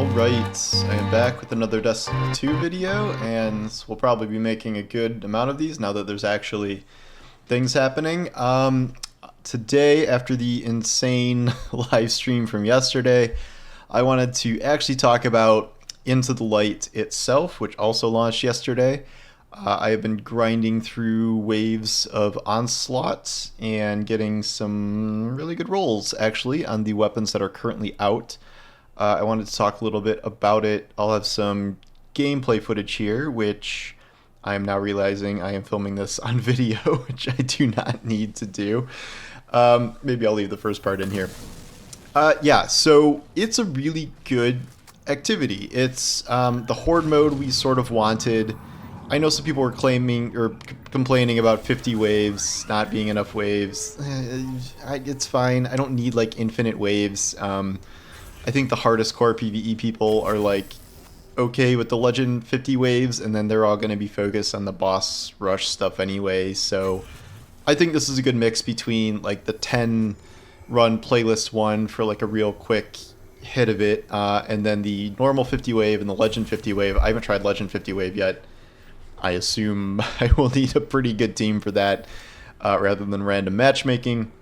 Alright, I am back with another Destiny 2 video, and we'll probably be making a good amount of these now that there's actually things happening. Today, after the insane live stream from yesterday, I wanted to actually talk about Into the Light itself, which also launched yesterday. I have been grinding through waves of Onslaught and getting some really good rolls, actually, on the weapons that are currently out. I wanted to talk a little bit about it. I'll have some gameplay footage here, which I am now realizing I am filming this on video, which I do not need to do. Maybe I'll leave the first part in here. Yeah, so it's a really good activity. It's the Horde mode we sort of wanted. I know some people were claiming or complaining about 50 waves not being enough waves. It's fine. I don't need like infinite waves. I think the hardest core PvE people are like okay with the Legend 50 waves, and then they're all going to be focused on the boss rush stuff anyway. So I think this is a good mix between like the 10 run playlist one for like a real quick hit of it, and then the normal 50 wave and the Legend 50 wave. I haven't tried Legend 50 wave yet. I assume I will need a pretty good team for that rather than random matchmaking.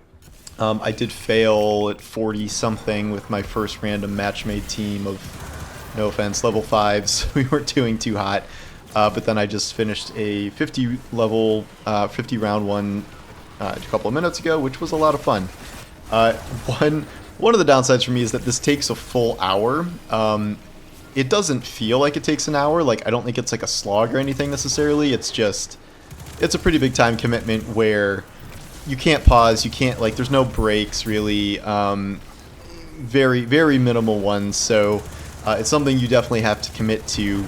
I did fail at 40 something with my first random match-made team of, no offense, level 5s. We weren't doing too hot. But then I just finished a 50 level, 50 round one a couple of minutes ago, which was a lot of fun. One of the downsides for me is that this takes a full hour. It doesn't feel like it takes an hour. Like, I don't think it's like a slog or anything necessarily. It's just, it's a pretty big time commitment where you can't pause, you can't, like, there's no breaks really, very, very minimal ones, so it's something you definitely have to commit to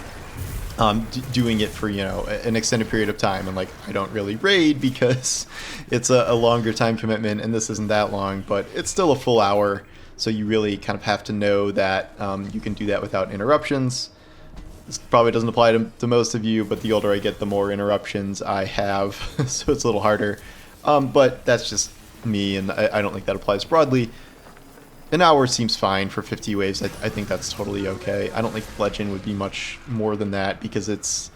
doing it for, you know, an extended period of time. And like, I don't really raid because it's a longer time commitment, and this isn't that long, but it's still a full hour, so you really kind of have to know that you can do that without interruptions. This probably doesn't apply to most of you, but the older I get, the more interruptions I have, so it's a little harder. But that's just me, and I don't think that applies broadly. An hour seems fine for 50 waves. I think that's totally okay. I don't think Legend would be much more than that because it's,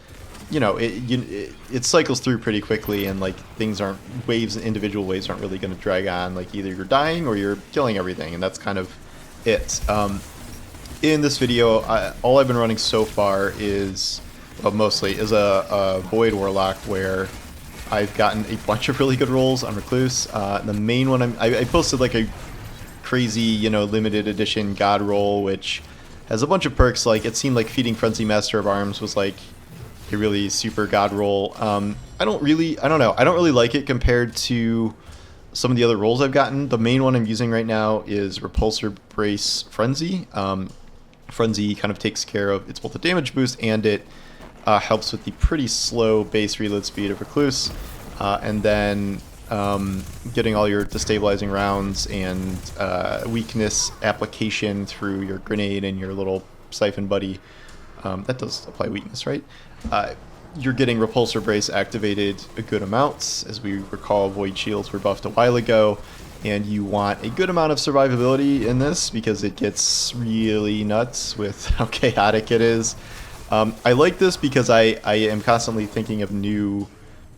you know, it cycles through pretty quickly, and like things aren't, individual waves aren't really going to drag on. Like either you're dying or you're killing everything, and that's kind of it. In this video, all I've been running so far is, well, mostly is a Void Warlock where I've gotten a bunch of really good rolls on Recluse. The main one, I posted like a crazy, you know, limited edition God roll, which has a bunch of perks. Like, it seemed like Feeding Frenzy Master of Arms was like a really super God roll. I don't know. I don't really like it compared to some of the other rolls I've gotten. The main one I'm using right now is Repulsor Brace Frenzy. Frenzy kind of takes care of, it's both a damage boost and it helps with the pretty slow base reload speed of Recluse, and then getting all your destabilizing rounds and weakness application through your grenade and your little siphon buddy. That does apply weakness, right? You're getting Repulsor Brace activated a good amount. As we recall, Void Shields were buffed a while ago, and you want a good amount of survivability in this because it gets really nuts with how chaotic it is. I like this because I am constantly thinking of new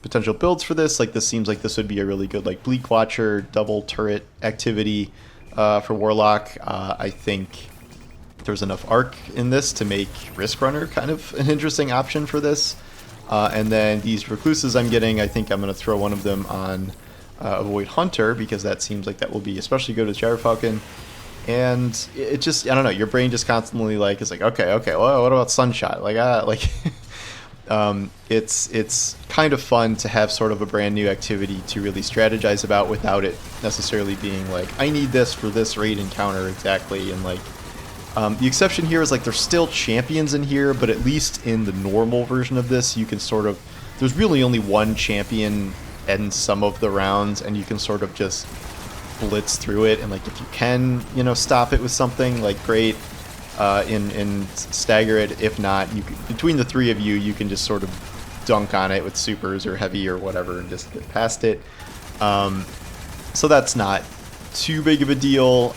potential builds for this. Like, this seems like this would be a really good like Bleak Watcher double turret activity for Warlock. I think there's enough arc in this to make Risk Runner kind of an interesting option for this. And then these Recluses I'm getting, I think I'm going to throw one of them on a Void Hunter because that seems like that will be especially good with Gyrfalcon. And it just, I don't know, your brain just constantly like is like, okay, well, what about Sunshot? Like, it's kind of fun to have sort of a brand new activity to really strategize about without it necessarily being like, I need this for this raid encounter exactly. And like, the exception here is like there's still champions in here, but at least in the normal version of this, you can sort of, there's really only one champion in some of the rounds, and you can sort of just blitz through it, and like if you can, you know, stop it with something, like great, and stagger it. If not, you can, between the three of you, you can just sort of dunk on it with supers or heavy or whatever and just get past it. So that's not too big of a deal.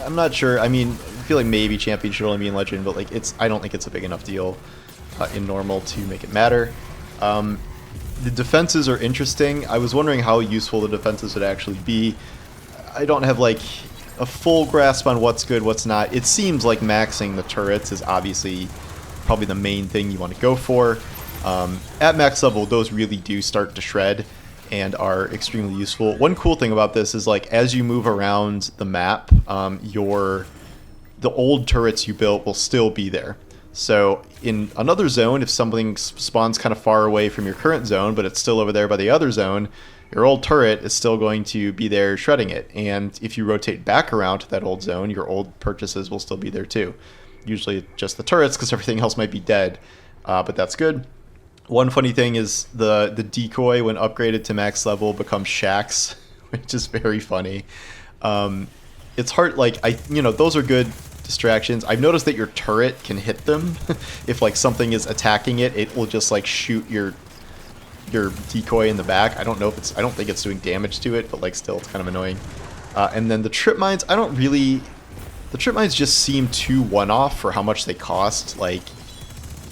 I'm not sure. I mean, I feel like maybe champion should only be in legend, but like I don't think it's a big enough deal in normal to make it matter. The defenses are interesting. I was wondering how useful the defenses would actually be. I don't have like a full grasp on what's good, what's not. It seems like maxing the turrets is obviously probably the main thing you want to go for. At max level, those really do start to shred and are extremely useful. One cool thing about this is like as you move around the map, the old turrets you built will still be there. So in another zone, if something spawns kind of far away from your current zone, but it's still over there by the other zone, your old turret is still going to be there shredding it. And if you rotate back around to that old zone, your old purchases will still be there too. Usually just the turrets because everything else might be dead, but that's good. One funny thing is the decoy, when upgraded to max level, becomes shacks, which is very funny. It's hard, like, those are good distractions. I've noticed that your turret can hit them. If like something is attacking it, it will just like shoot your decoy in the back. I don't think it's doing damage to it, but like still it's kind of annoying. And then the trip mines, the trip mines just seem too one-off for how much they cost. Like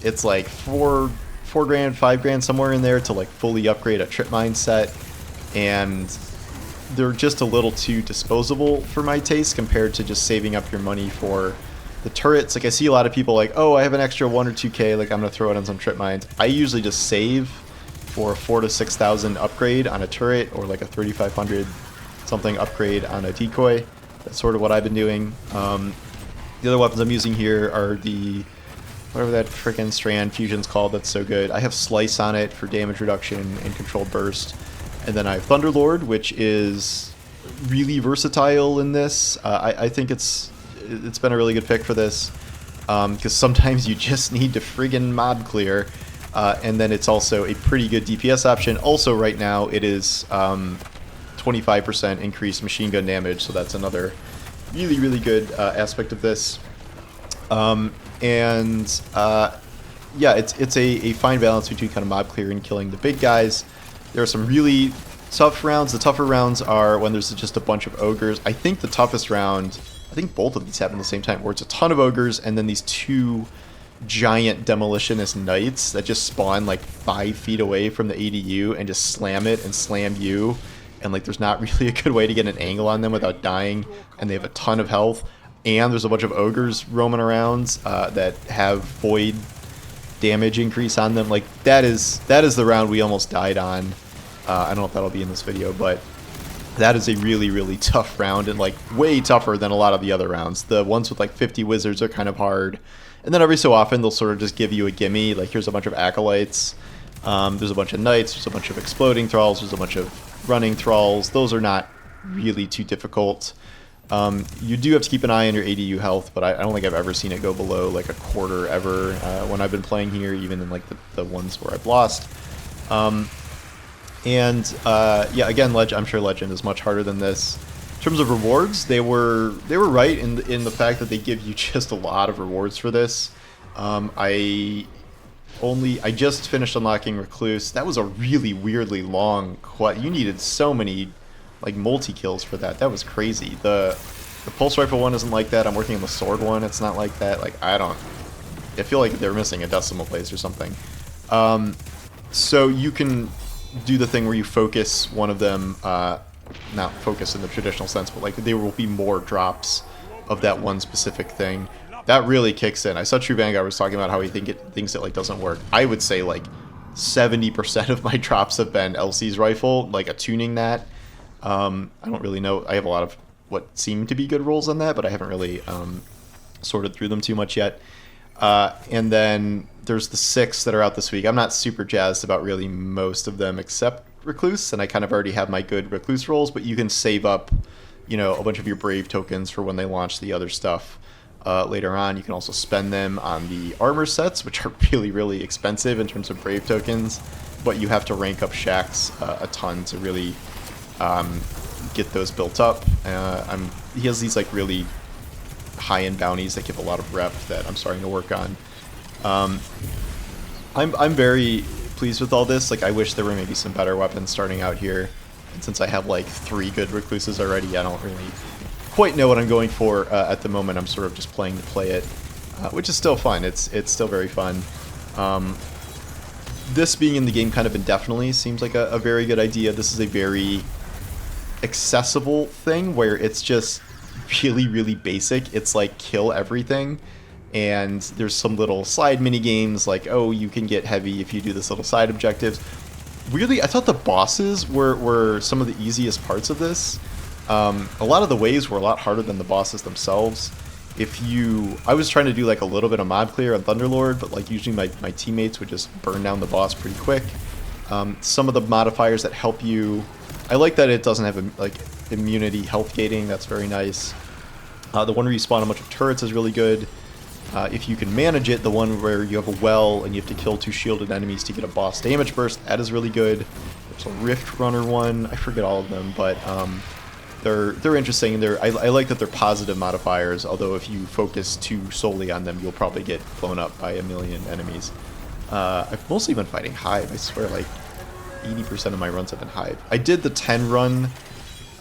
it's like $4 grand, $5 grand, somewhere in there to like fully upgrade a trip mine set, and they're just a little too disposable for my taste compared to just saving up your money for the turrets. Like I see a lot of people like, oh, I have an extra 1 or 2K, like I'm gonna throw it on some trip mines. I usually just save for a 4,000 to 6,000 upgrade on a turret, or like a 3,500 something upgrade on a decoy. That's sort of what I've been doing. The other weapons I'm using here are the whatever that freaking strand fusion's called that's so good. I have Slice on it for damage reduction and controlled burst. And then I have Thunderlord, which is really versatile in this. I think it's been a really good pick for this, because sometimes you just need to friggin' mob clear, and then it's also a pretty good DPS option. Also right now it is 25% increased machine gun damage, so that's another really, really good aspect of this. Yeah, it's a fine balance between kind of mob clear and killing the big guys. There are some really tough rounds. The tougher rounds are when there's just a bunch of ogres. I think the toughest round, I think both of these happen at the same time, where it's a ton of ogres and then these two giant demolitionist knights that just spawn like 5 feet away from the ADU and just slam it and slam you. And like there's not really a good way to get an angle on them without dying, and they have a ton of health. And there's a bunch of ogres roaming around that have void damage increase on them. Like that is the round we almost died on. I don't know if that'll be in this video, but that is a really, really tough round, and like way tougher than a lot of the other rounds. The ones with like 50 wizards are kind of hard, and then every so often they'll sort of just give you a gimme. Like here's a bunch of acolytes, there's a bunch of knights, there's a bunch of exploding thralls, there's a bunch of running thralls. Those are not really too difficult. You do have to keep an eye on your ADU health, but I don't think I've ever seen it go below like a quarter ever when I've been playing here, even in like the ones where I've lost. Yeah, again, I'm sure Legend is much harder than this. In terms of rewards, they were right in the fact that they give you just a lot of rewards for this. I just finished unlocking Recluse. That was a really weirdly long quest. You needed so many like multi-kills for that. That was crazy. The pulse rifle one isn't like that. I'm working on the sword one. It's not like that. Like I feel like they're missing a decimal place or something. So you can do the thing where you focus one of them, not focus in the traditional sense, but like there will be more drops of that one specific thing. That really kicks in. I saw True Vanguard was talking about how he thinks it like doesn't work. I would say like 70% of my drops have been LC's rifle, like attuning that. I don't really know. I have a lot of what seem to be good rolls on that, but I haven't really sorted through them too much yet. And then there's the 6 that are out this week. I'm not super jazzed about really most of them except Recluse, and I kind of already have my good Recluse rolls, but you can save up, a bunch of your Brave tokens for when they launch the other stuff later on. You can also spend them on the armor sets, which are really, really expensive in terms of Brave tokens, but you have to rank up shacks a ton to really get those built up. He has these like really high-end bounties that give a lot of rep that I'm starting to work on. I'm very pleased with all this. Like I wish there were maybe some better weapons starting out here, and since I have like 3 good Recluses already, I don't really quite know what I'm going for at the moment. I'm sort of just playing to play it, which is still fun. It's still very fun. This being in the game kind of indefinitely seems like a very good idea. This is a very accessible thing where it's just really, really basic. It's like kill everything, and there's some little side mini games like, oh, you can get heavy if you do this little side objectives. Weirdly, I thought the bosses were some of the easiest parts of this. A lot of the waves were a lot harder than the bosses themselves. I was trying to do like a little bit of mob clear on Thunderlord, but like usually my teammates would just burn down the boss pretty quick. Some of the modifiers that help you, I like that it doesn't have like immunity health gating. That's very nice. The one where you spawn a bunch of turrets is really good. If you can manage it, the one where you have a well and you have to kill 2 shielded enemies to get a boss damage burst, that is really good. There's a Rift Runner one. I forget all of them, but they're interesting. And I like that they're positive modifiers, although if you focus too solely on them, you'll probably get blown up by a million enemies. I've mostly been fighting Hive. I swear, like 80% of my runs have been Hive. I did the 10 run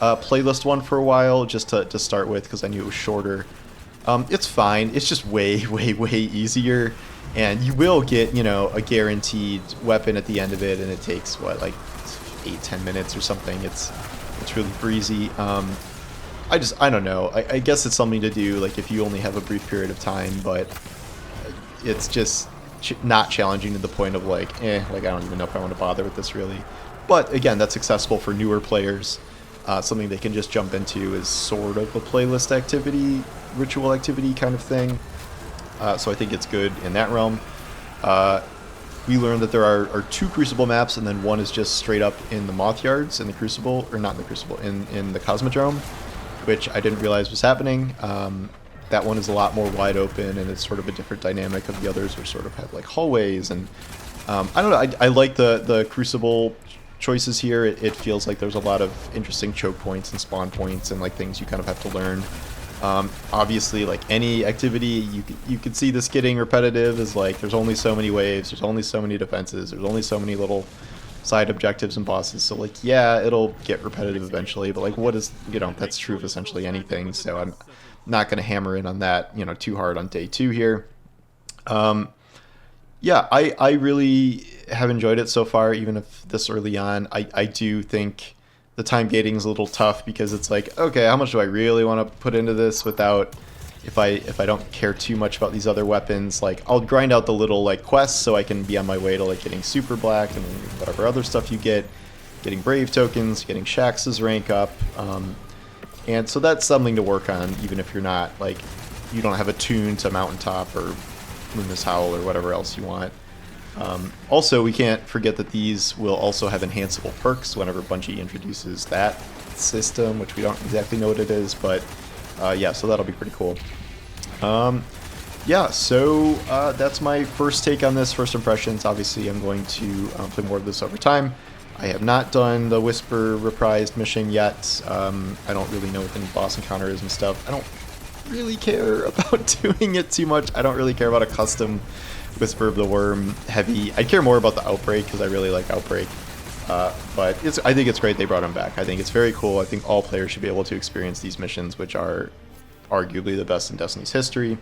playlist one for a while just to start with because I knew it was shorter. It's fine. It's just way, way, way easier, and you will get, you know, a guaranteed weapon at the end of it, and it takes what, like 8-10 minutes or something. It's really breezy. I don't know. I guess it's something to do like if you only have a brief period of time, but it's just not challenging to the point of like, like I don't even know if I want to bother with this really. But again, that's accessible for newer players. Something they can just jump into is sort of a playlist activity, ritual activity kind of thing. So I think it's good in that realm. We learned that there are 2 Crucible maps, and then one is just straight up in the Moth Yards in the Crucible, or not in the Crucible, in the Cosmodrome, which I didn't realize was happening. That one is a lot more wide open, and it's sort of a different dynamic of the others, which sort of have like hallways, and I don't know. I like the Crucible choices here. It feels like there's a lot of interesting choke points and spawn points and like things you kind of have to learn. Obviously, like any activity, you could see this getting repetitive. Is like there's only so many waves, there's only so many defenses, there's only so many little side objectives and bosses. So like, yeah, it'll get repetitive eventually. But like, what is, you know, that's true of essentially anything. So I'm not going to hammer in on that, you know, too hard on day 2 here. Yeah, I really have enjoyed it so far, even if this early on. I do think the time gating is a little tough because it's like, okay, how much do I really want to put into this without, if I don't care too much about these other weapons, like I'll grind out the little like quests so I can be on my way to like getting Super Black and whatever other stuff you get, getting Brave tokens, getting Shax's rank up, and so that's something to work on, even if you're not like, you don't have a tune to Mountaintop or Luna's Howl or whatever else you want. Also, we can't forget that these will also have enhanceable perks whenever Bungie introduces that system, which we don't exactly know what it is, but yeah, so that'll be pretty cool. Yeah, so that's my first take on this, first impressions. Obviously, I'm going to play more of this over time. I have not done the Whisper reprised mission yet. I don't really know what the boss encounter is and stuff. I don't really care about doing it too much. I don't really care about a custom Whisper of the Worm heavy. I care more about the Outbreak because I really like Outbreak. But I think it's great they brought him back. I think it's very cool. I think all players should be able to experience these missions, which are arguably the best in Destiny's history.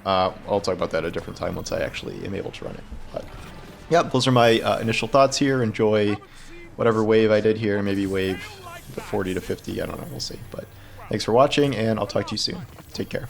I'll talk about that at a different time once I actually am able to run it. But yeah, those are my initial thoughts here. Enjoy whatever wave I did here. Maybe wave the 40 to 50. I don't know. We'll see. But thanks for watching, and I'll talk to you soon. Take care.